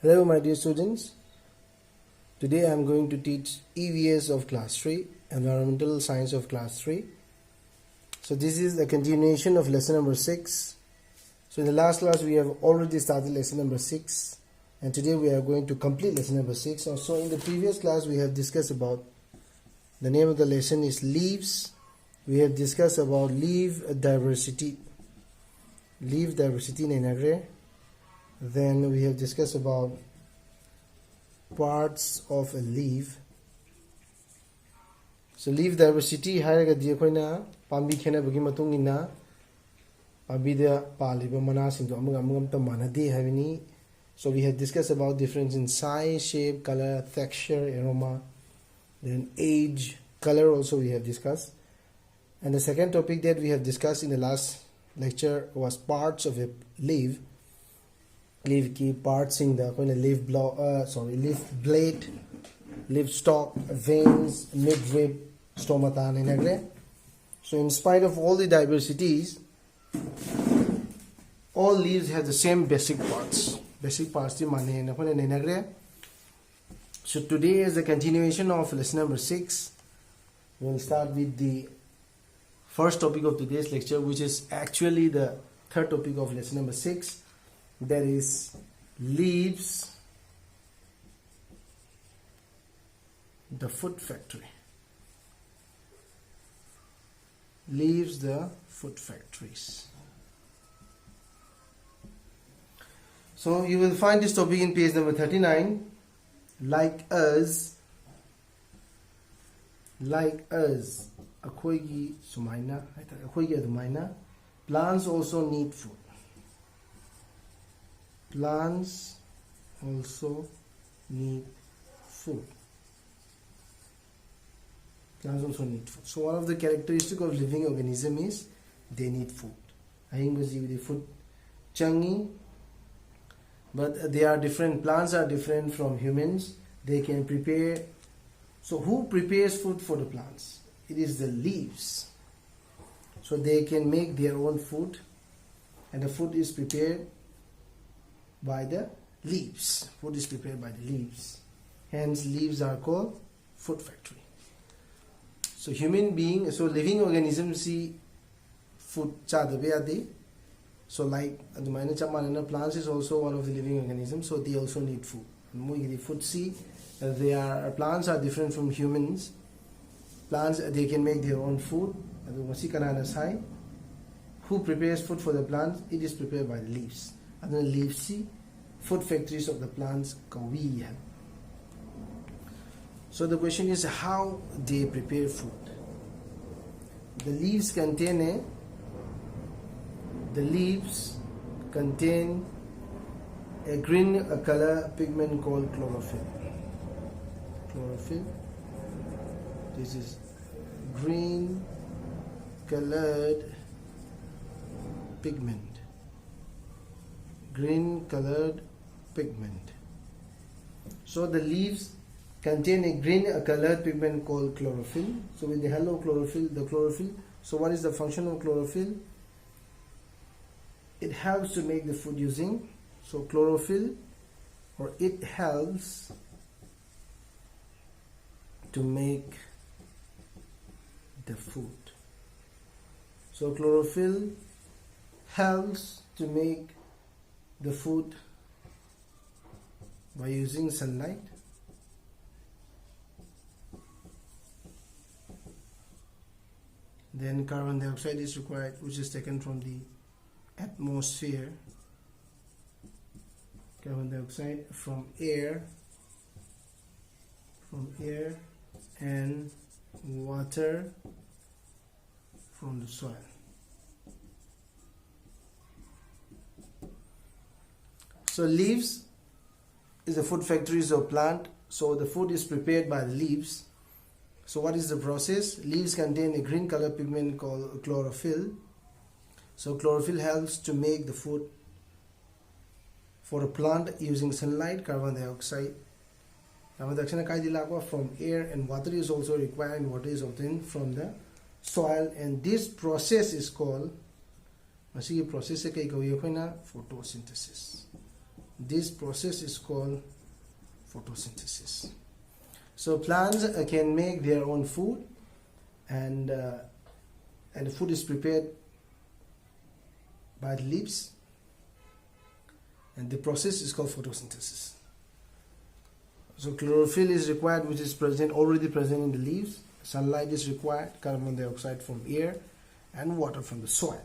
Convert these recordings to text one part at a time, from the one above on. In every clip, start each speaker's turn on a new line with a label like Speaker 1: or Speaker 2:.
Speaker 1: Hello my dear students, today I am going to teach EVS of class 3, Environmental Science of class 3. So this is a continuation of lesson number 6. So in the last class we have already started lesson number 6 and today we are going to complete lesson number 6. So in the previous class we have discussed about, the name of the lesson is leaves. We have discussed about leaf diversity. Leaf diversity in Then we have discussed about parts of a leaf. So leaf diversity hairagadi akoina pambi khenabagi matung ina pambida paliba mana singdo amagam ta manade havini. So we have discussed about difference in size, shape, color, texture, aroma, then age, color also we have discussed. And the second topic that we have discussed in the last lecture was parts of a leaf. Leaf ki parts in the leaf leaf blade, leaf stalk, veins, midrib, stomata and So in spite of all the diversities, all leaves have the same basic parts. Basic parts di So today is the continuation of lesson number 6. We will start with the first topic of today's lecture, which is actually the third topic of lesson number 6. That is leaves the food factory. Leaves the food factories. So you will find this topic in page number 39. Like us, akoigi sumaina, akoigi adumaina. Plants also need food. Plants also need food. Plants also need food. So one of the characteristics of living organism is they need food. I think the food changi, but they are different. Plants are different from humans. They can prepare. So who prepares food for the plants? It is the leaves. So they can make their own food, and the food is prepared by the leaves. Food is prepared by the leaves. Hence leaves are called food factory. So human being, so living organisms see food chadabe. So like plants is also one of the living organisms, so they also need food. Food see plants are different from humans. Plants, they can make their own food. Who prepares food for the plants? It is prepared by the leaves. And the leaves see food factories of the plants. So the question is how they prepare food. The leaves contain a green color pigment called chlorophyll. Chlorophyll. This is green colored pigment. Green colored pigment. So the leaves contain a green colored pigment called chlorophyll. So with the hello chlorophyll, the chlorophyll. So what is the function of chlorophyll? It helps to make the food using. So chlorophyll, or it helps to make the food. So chlorophyll helps to make the food by using sunlight. Then carbon dioxide is required, which is taken from the atmosphere. Carbon dioxide from air, and water from the soil. So leaves is the food factories of plant. So the food is prepared by the leaves. So what is the process? Leaves contain a green color pigment called chlorophyll. So chlorophyll helps to make the food for a plant using sunlight, carbon dioxide. Carbon dioxide from air, and water is also required, and water is obtained from the soil, and this process is called photosynthesis. This process is called photosynthesis. So plants can make their own food, and the food is prepared by the leaves, and the process is called photosynthesis. So chlorophyll is required, which is already present in the leaves. Sunlight is required, carbon dioxide from air, and water from the soil.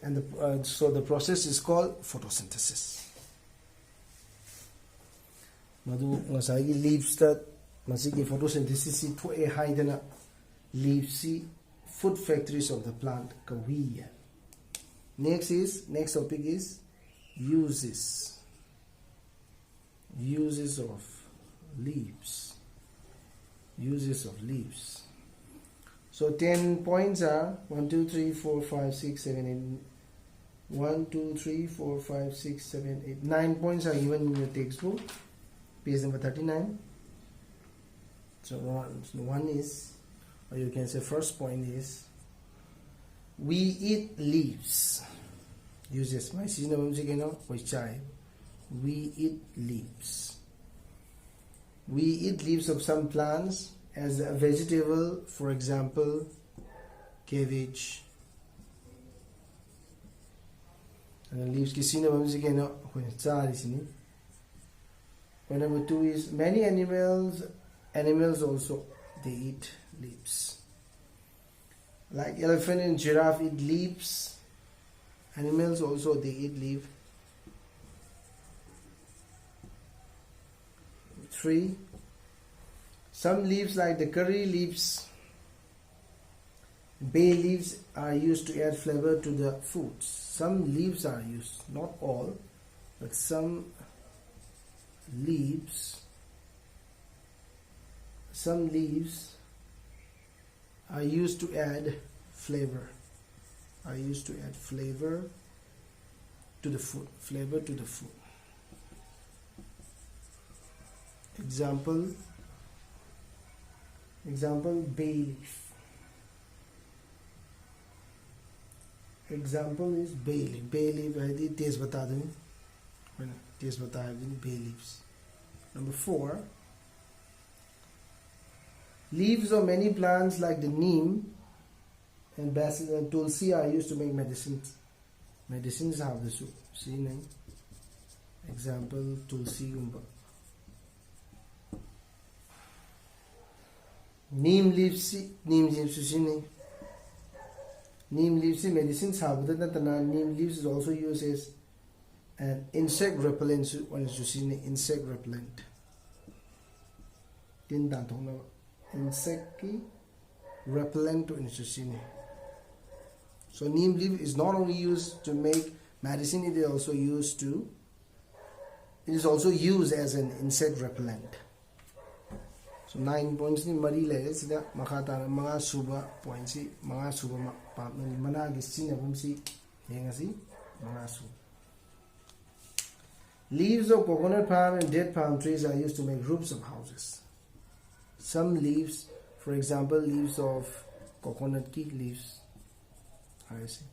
Speaker 1: And so the process is called photosynthesis. Madu ngasai leaves that masiki photosynthesis si thoe haidana leaves si food factories of the plant kawiya. Next topic is uses of leaves. Uses of leaves. So 10 points are 1, 2, 3, 4, 5, 6, 7, 8. 1, 2, 3, 4, 5, 6, 7, 8. 9 points are given in your textbook, page number 39. So one is, or you can say first point is, we eat leaves. Uses my season we eat leaves. We eat leaves of some plants as a vegetable, for example, cabbage. And leaves kisina bamzikeno isini. Number 2 is many animals also they eat leaves. Like elephant and giraffe eat leaves. Animals also they eat leaf. 3. Some leaves like the curry leaves, bay leaves are used to add flavor to the foods. Some leaves are used, not all, but some leaves are used to add flavor. To the food. Example bay leaf. Example is bay leaf. Bay leaf I did taste bata dun. Taste bata bay leaves. Number 4. Leaves of many plants like the neem and basil and tulsi are used to make medicines. Medicines have the soup. See name. Example tulsi gumba. Neem leaves medicines have neem leaves is also used as an insect repellent. Insect repellent. Insect repellent to institution. So neem leaf is not only used to make medicine, it is also used as an insect repellent. So 9 points ni mari le sida makata mga suba points si mga suba mana gisina bumsi yengasi mga suba. Leaves of coconut palm and dead palm trees are used to make roofs of houses. Some leaves, for example, leaves of coconut ki leaves. I see.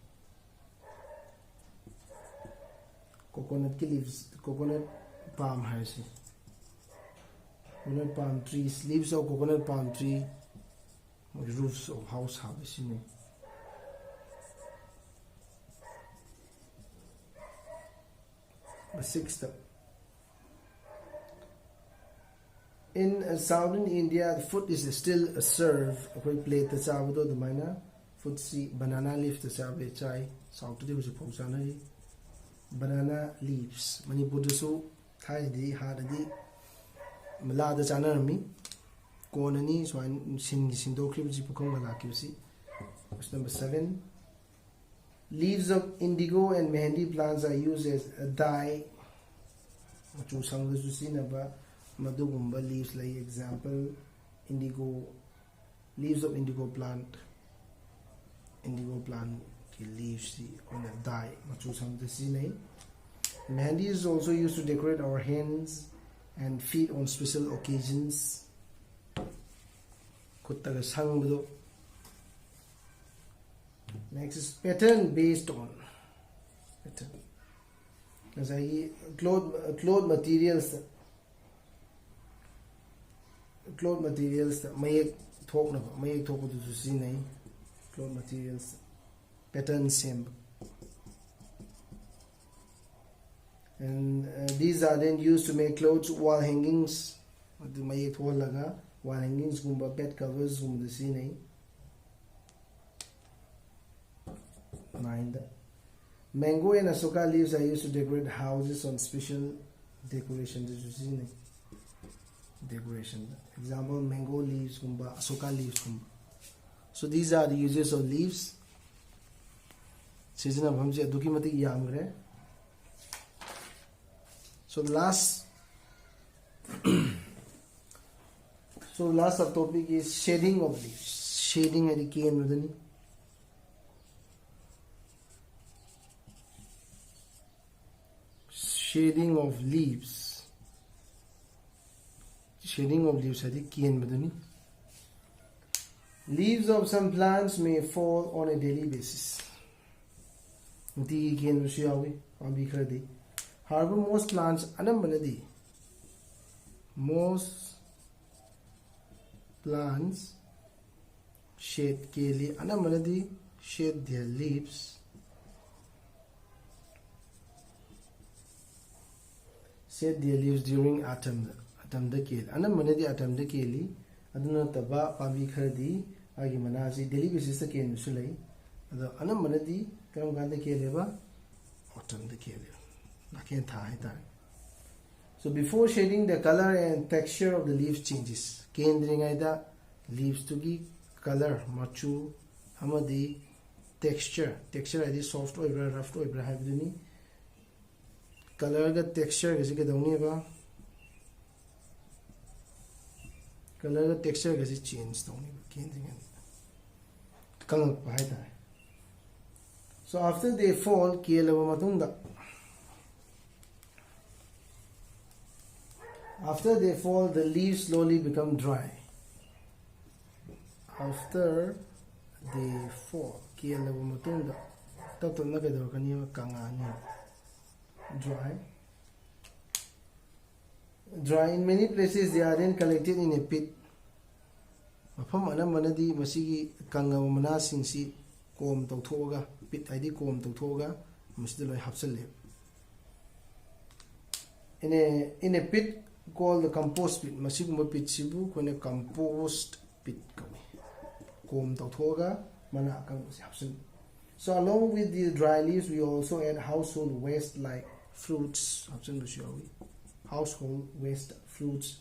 Speaker 1: Coconut ki leaves, coconut palm I see. Coconut palm trees, leaves of coconut palm tree, roofs of house harvest. The 6th. In southern India, the food is still served. A plate the sabado the mina food see banana leaf the sabe chai. South today was a banana leaves. Manipur so Thai di hardadi. Malada channel me. Konani so I'm sindo clips you Question number 7. Leaves of indigo and mehendi plants are used as a dye. Madugumba leaves like example indigo, leaves of indigo plant leaves on a dye. Mehendi is also used to decorate our hands and feet on special occasions. Next is pattern based on. ngasai cloth materials mayek thokna mayek thoku du si nei cloth materials pattern same. And these are then used to make clothes, wall hangings, wall hangings, bed covers, mango and asoka leaves are used to decorate houses on special decorations. Decoration. Example: mango leaves, asoka leaves. So these are the uses of leaves. Season of hamse aduki mati yamre. So the last subtopic is shading of leaves. Shading is the key in shading of leaves. Shading of leaves is the key in leaves of some plants may fall on a daily basis. However, most plants shade ke liye shade their leaves during autumn da ke autumn da ke li aduna taba pambi kharadi agi manasi daily basis da ke nusulai ado anam karam ganda ke leba autumn da ke le so before shading, the color and texture of the leaves changes. Leaves to gi color machu hamadi texture is soft or rough or color ga texture is color ga texture is change so after they fall after they fall, the leaves slowly become dry. After they fall, dry in many places they are then collected in a pit. Pit in a pit called the compost pit. Masiguma pit sibu kone compost pit so along with the dry leaves we also add household waste like fruits, household waste, fruits,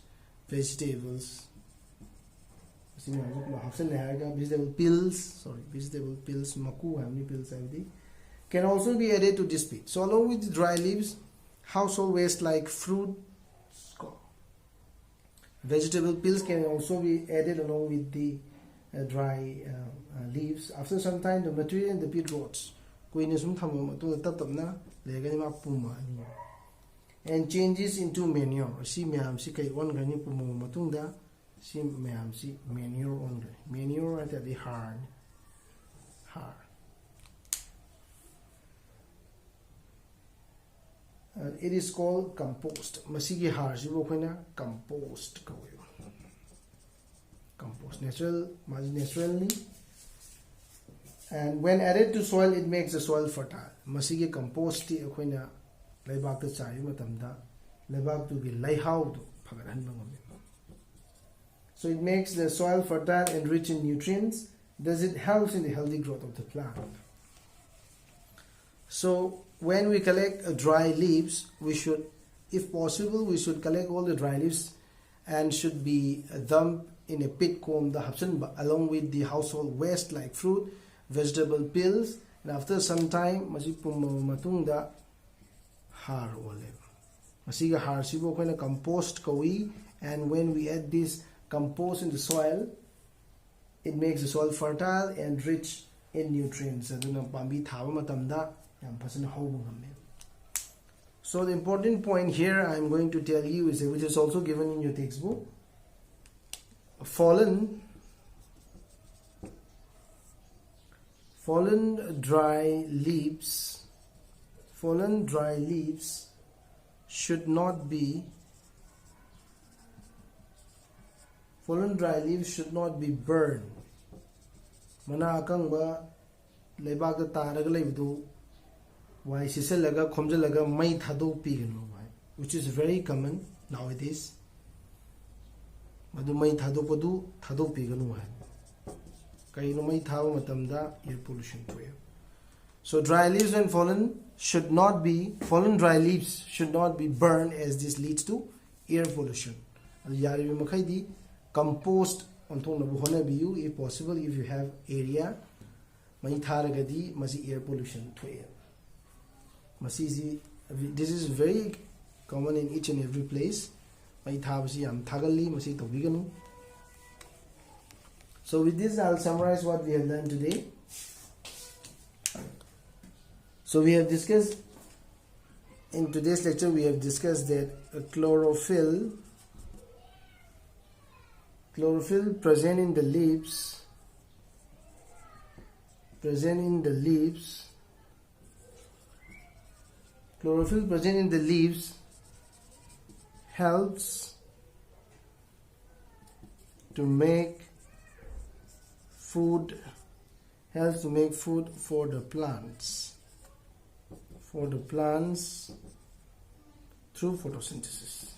Speaker 1: vegetables, vegetable pills, maku, how many pills can also be added to this pit. So along with the dry leaves, household waste like fruit, vegetable peels can also be added along with the dry leaves. After some time, the material in the pit rots and changes into manure. Manure at the hard. It is called compost. Masigi harsibo compost compost naturally, and when added to soil it makes the soil fertile. Masigi compost ti akoina laibak ta chari matamda laibak tu gi laihau du phagaran bangam. So it makes the soil fertile and rich in nutrients. Thus it helps in the healthy growth of the plant. So when we collect dry leaves, we should, if possible, we should collect all the dry leaves and should be dumped in a pit along with the household waste like fruit, vegetable peels, and after some time, matungda har ole. Masiga har sibo koina compost kawi, and when we add this compost in the soil, it makes the soil fertile and rich in nutrients. So the important point here I am going to tell you is, which is also given in your textbook, fallen dry leaves fallen dry leaves should not be burned. Mana akangba leibak da taraga leibudu wai siselaga khomjalaga mai thadok piganu, which is very common nowadays. Madu mai thadopadu thadok piganu hai. Kaino mai thawa matamda air pollution thoye. So dry leaves and fallen dry leaves should not be burned, as this leads to air pollution. Yari makhai compost on thong nabu hona biu if possible. If you have area mai tharagadi masi air pollution thoye. Masi this is very common in each and every place. Mai thabasi am thagalli masi tobiganu. So with this I'll summarize what we have learned today. So we have discussed, in today's lecture we have discussed that chlorophyll present in the leaves helps to make food for the plants through photosynthesis.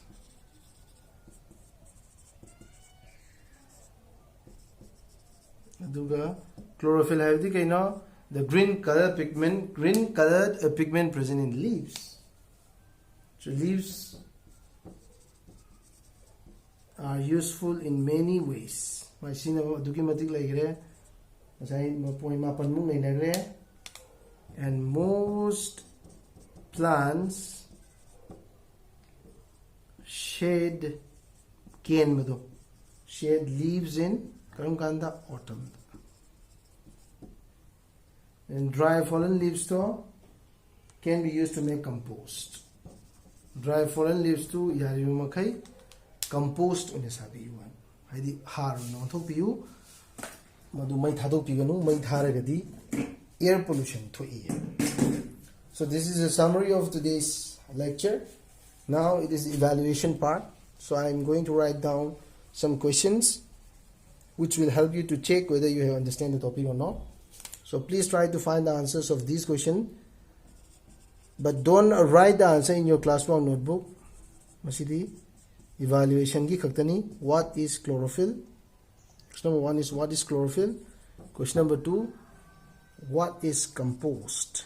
Speaker 1: Aduga chlorophyll havedi kaino the green colored pigment present in leaves. So leaves are useful in many ways. My sina adugi matik laigre masai point mapan mung lainagre, and most plants shed leaves in karam autumn. And dry fallen leaves though can be used to make compost. Dry fallen leaves too yari makai compost une sabi yuan. Haidi har no thopiu madu mai thadok piganu mai tharagadi air pollution thoi. So this is a summary of today's lecture. Now it is the evaluation part. So I am going to write down some questions which will help you to check whether you have understand the topic or not. So please try to find the answers of these questions, but don't write the answer in your classroom notebook. Masidi evaluation ki khaktani. What is chlorophyll? Question number 1 is what is chlorophyll? Question number 2, what is compost?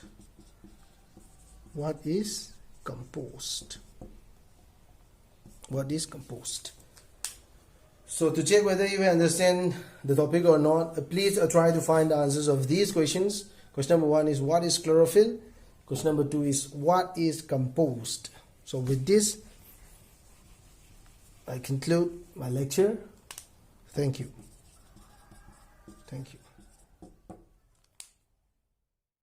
Speaker 1: What is compost? What is compost? So to check whether you understand the topic or not, please try to find the answers of these questions. Question number 1 is what is chlorophyll? Question number 2 is what is compost? So with this, I conclude my lecture. Thank you. Thank you.